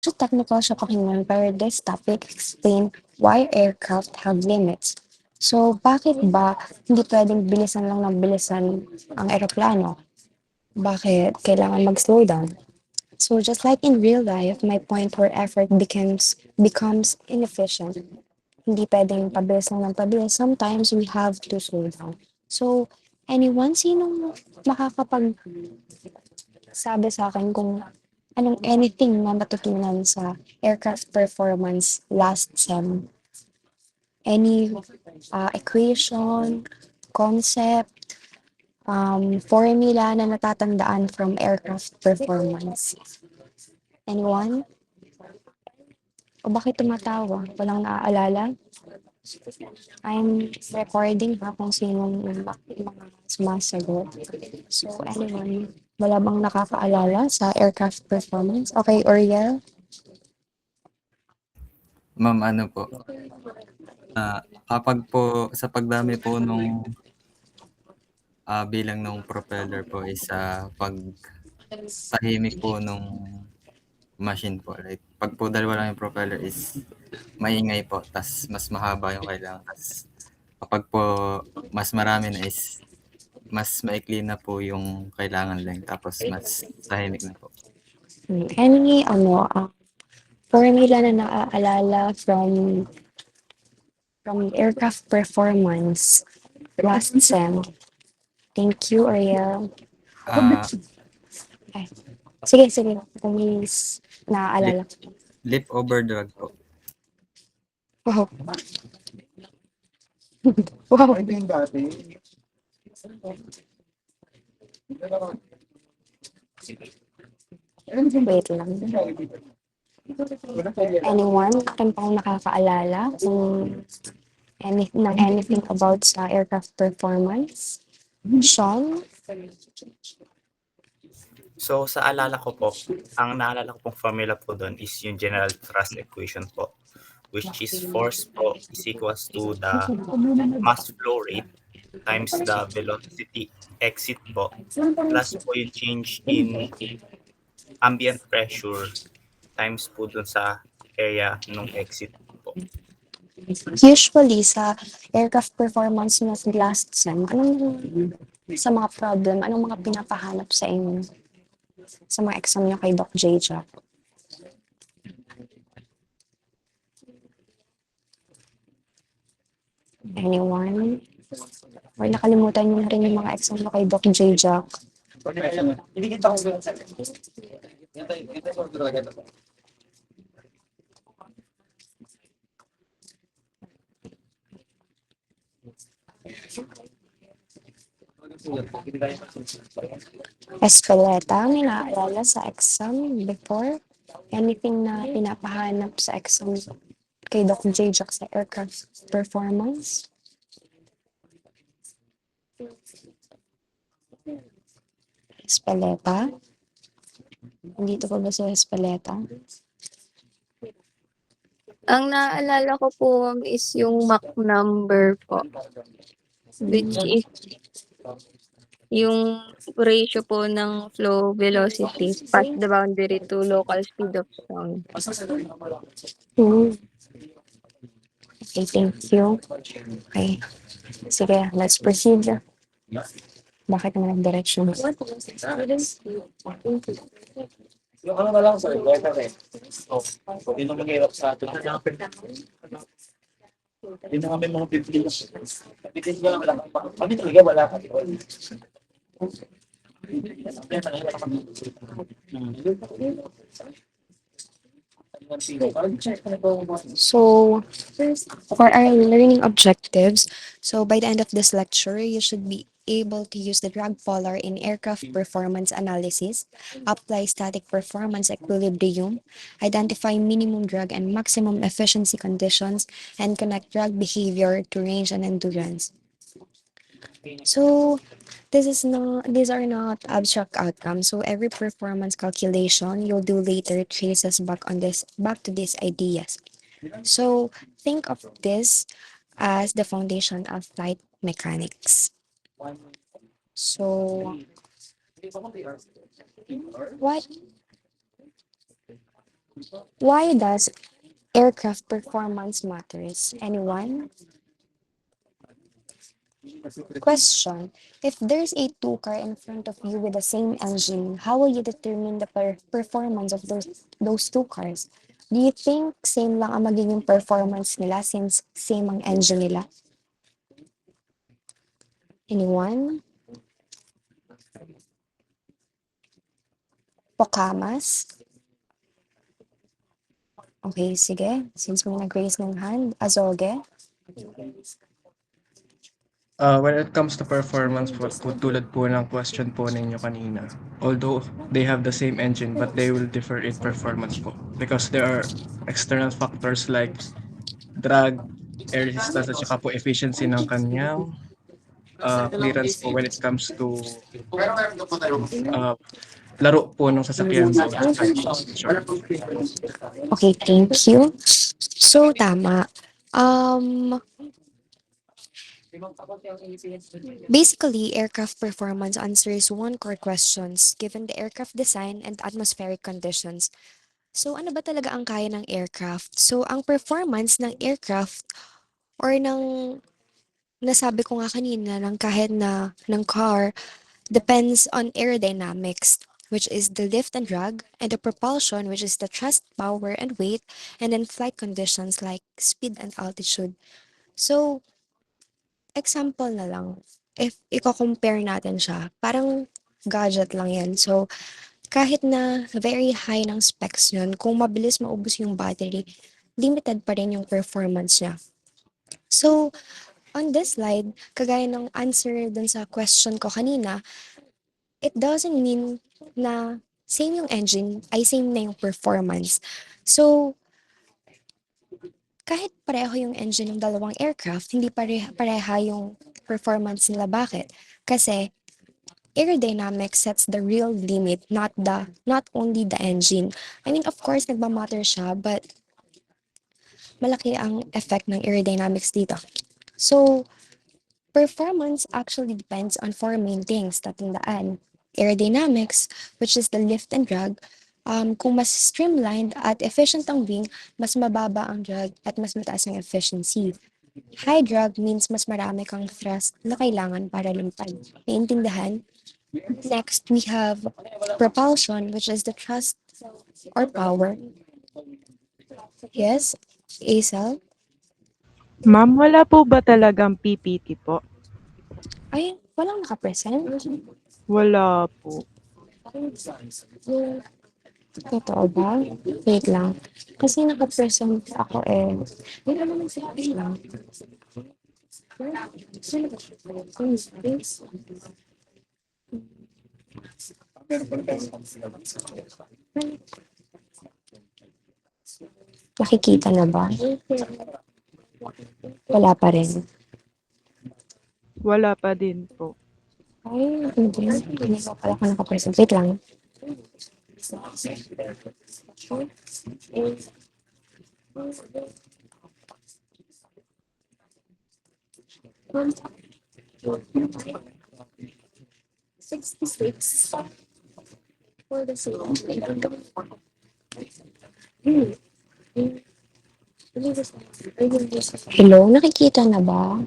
So technical siya pakinggan, pero this topic explain why aircraft have limits. So bakit ba hindi pwedeng bilisan lang ng bilisan ang eroplano? Bakit kailangan mag-slow down? So just like in real life, my point where effort becomes inefficient. Hindi pwedeng pabilis lang ng pabilis. Sometimes we have to slow down. So anyone, sinong makakapagsabi sa akin kung anong anything na natutunan sa aircraft performance last sem? Any equation, concept, formula na natatandaan from aircraft performance? Anyone? O bakit tumatawa? Walang naaalala? I'm recording ha kung sinong mga sumasagot. So anyone, wala bang nakakaalala sa aircraft performance? Okay, Oriel? Ma'am, ano po, kapag po sa pagdami po nung bilang ng propeller po is pagtahimik po nung machine po. Like, pag po dalawa lang yung propeller is maingay po, tas mas mahaba yung kailangan. Tas kapag po mas marami na is mas maikli na po yung kailangan lang, tapos mas tahimik na po. Any formula na naaalala from aircraft performance last sem? Thank you, Ariel. Ah, Ay, sige, sige. Kung may lip, naaalala. lip over drag po. Wow. Wow. Wait lang. Anyone? Kan pang nakakaalala kung anything about sa aircraft performance? Sean? So sa alala ko po, ang naalala ko pong formula po doon is yung general thrust equation po, which is force po is equals to the mass flow rate times the velocity exit po plus po yung change in ambient pressure times po dun sa area nung exit po. Usually sa aircraft performance na sa last sem, anong sa mga problem, anong mga pinapahanap sa inyo sa mga exam nyo kay Doc J. Anyone? Or nakalimutan niyo na rin yung mga exam nyo kay Doc J. Jack? Escaleta, may naaalala sa exam before? Anything na pinapahanap sa exam kay Doc J. Jack sa aircraft performance? Espaleta? Nandito pa ba sa Espaleta? Ang naalala ko po is yung Mach number po, which is yung ratio po ng flow velocity past the boundary to local speed of sound. Okay, thank you. Okay. Sige, let's proceed. Bakit naman ang direction? Yung ano na lang, sorry, letter eh. Oh, hindi na mahirap sa atin. Hindi na kami mga biblis. Biblis ko lang wala. Kami talaga wala kami. So, for our learning objectives, so by the end of this lecture, you should be able to use the drag polar in aircraft performance analysis, apply static performance equilibrium, identify minimum drag and maximum efficiency conditions, and connect drag behavior to range and endurance. So, these are not abstract outcomes. So every performance calculation you'll do later traces back to these ideas. So think of this as the foundation of flight mechanics. So what Why does aircraft performance matters? Anyone? Question. If there's a two-car in front of you with the same engine, how will you determine the performance of those two cars? Do you think same lang ang magiging performance nila since same ang engine nila? Anyone? Pokamas? Okay, sige. Since may nag-raise ng hand, Azoge? When it comes to performance po, tulad po ng question po ninyo kanina, although they have the same engine but they will differ in performance po because there are external factors like drag, air resistance at saka po efficiency ng kanyang clearance po when it comes to uh, laro po ng sasakyan po. Sure. Okay, thank you. So, tama. Basically, aircraft performance answers one core questions given the aircraft design and atmospheric conditions. So, ano ba talaga ang kaya ng aircraft? So, ang performance ng aircraft or ng nasabi ko nga kanina ng kahit na ng car depends on aerodynamics, which is the lift and drag, and the propulsion, which is the thrust, power, and weight, and then flight conditions like speed and altitude. So, example na lang, if i-compare natin siya, parang gadget lang yan. So, kahit na very high ng specs yun, kung mabilis maubos yung battery, limited pa rin yung performance niya. So, on this slide, kagaya ng answer dun sa question ko kanina, it doesn't mean na same yung engine, ay same na yung performance. So, kahit pareho yung engine ng dalawang aircraft, hindi pareha yung performance nila. Bakit? Kasi aerodynamics sets the real limit, not only the engine. I mean, of course, nagmamatter siya, but malaki ang effect ng aerodynamics dito. So, performance actually depends on four main things. Tatandaan, aerodynamics, which is the lift and drag. Kung mas streamlined at efficient ang wing, mas mababa ang drag at mas mataas ang efficiency. High drag means mas marami kang thrust na kailangan para lumipad. Naiintindihan? Next, we have propulsion, which is the thrust or power. Yes, Asel? Ma'am, wala po ba talagang PPT po? Ay, walang nakapresent? Wala po. Totoo ba? Wait lang. Kasi nakapresent ako eh. Wait lang. Nakikita na ba? Wala pa rin. Wala pa din po. Ay, hindi. Hindi ko pala ako nakapresent. Wait lang. Hello, nakikita na ba?